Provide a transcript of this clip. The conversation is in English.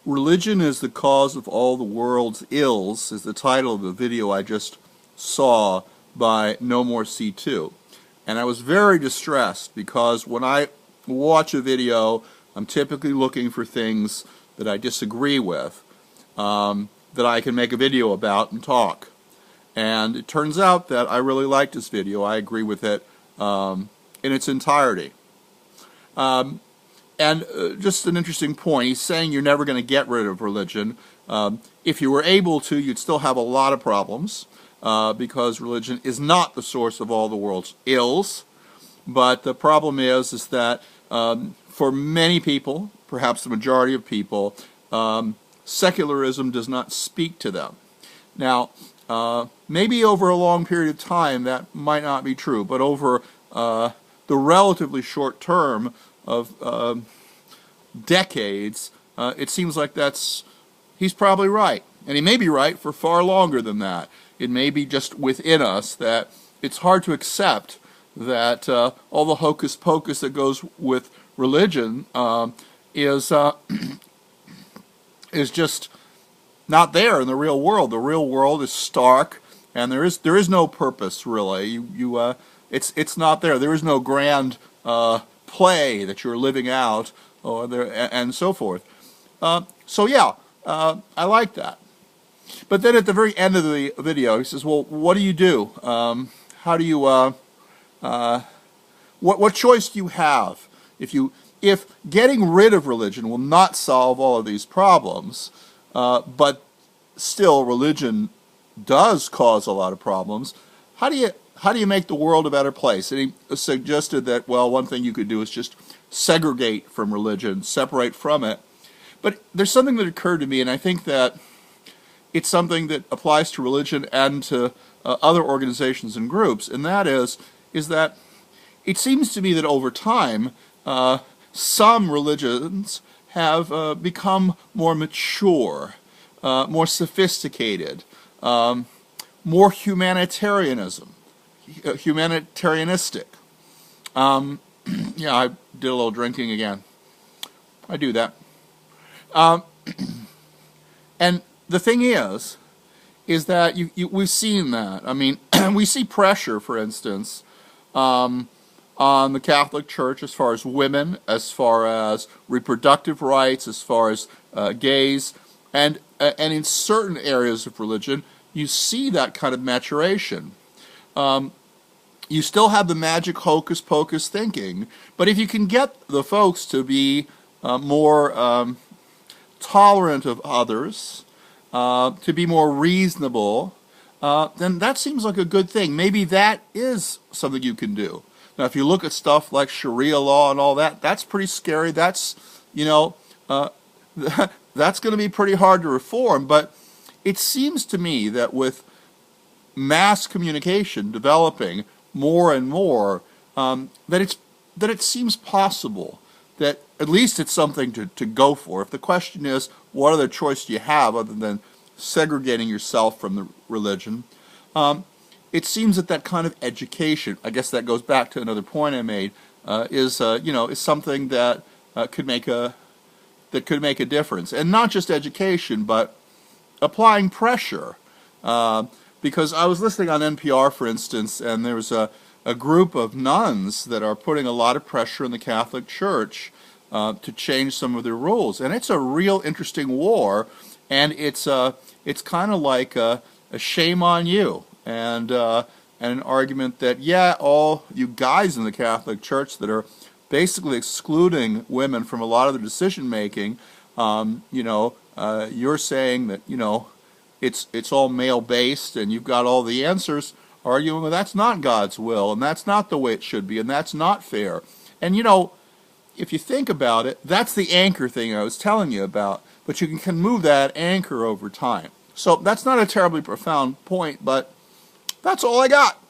Religion is the cause of all the world's ills is the title of the video I just saw by No More C2. And I was very distressed because when I watch a video, I'm typically looking for things that I disagree with, that I can make a video about and talk. And it turns out that I really like this video. I agree with it in its entirety. And just an interesting point, he's saying you're never going to get rid of religion. If you were able to, you'd still have a lot of problems because religion is not the source of all the world's ills. But the problem is that for many people, perhaps the majority of people, secularism does not speak to them. Now, maybe over a long period of time that might not be true, but over the relatively short term of decades, it seems like he's probably right. And he may be right for far longer than that. It may be just within us that it's hard to accept that all the hocus pocus that goes with religion is just not there in the real world. The real world is stark, and there is no purpose really. It's not there. There is no grand play that you're living out, or and so forth. So yeah, I like that. But then at the very end of the video, he says, "Well, what do you do? How do you? What choice do you have? If getting rid of religion will not solve all of these problems, but still religion does cause a lot of problems, how do you make the world a better place?" And he suggested that, well, one thing you could do is just segregate from religion, separate from it. But there's something that occurred to me, and I think that it's something that applies to religion and to other organizations and groups, and that is that it seems to me that over time, some religions have become more mature, more sophisticated, more humanitarianistic. Yeah, I did a little drinking again. I do that. And the thing is that we've seen that. I mean, we see pressure, for instance, on the Catholic Church as far as women, as far as reproductive rights, as far as gays, and in certain areas of religion, you see that kind of maturation. You still have the magic hocus pocus thinking, but if you can get the folks to be more tolerant of others, to be more reasonable, then that seems like a good thing. Maybe that is something you can do. Now, if you look at stuff like Sharia law and all that, that's pretty scary. That's, that's going to be pretty hard to reform. But it seems to me that with mass communication developing more and more, that it seems possible that at least it's something to go for. If the question is, what other choice do you have other than segregating yourself from the religion, it seems that kind of education, I guess that goes back to another point I made, is something that could make a difference, and not just education, but applying pressure. Because I was listening on NPR, for instance, and there was a group of nuns that are putting a lot of pressure on the Catholic Church to change some of their rules, and it's a real interesting war, and it's kind of like a shame on you, and an argument that, yeah, all you guys in the Catholic Church that are basically excluding women from a lot of the decision making, you're saying that it's all male based and you've got all the answers, arguing, well, that's not God's will, and that's not the way it should be, and that's not fair. And if you think about it, that's the anchor thing I was telling you about, but you can move that anchor over time. So that's not a terribly profound point, but that's all I got.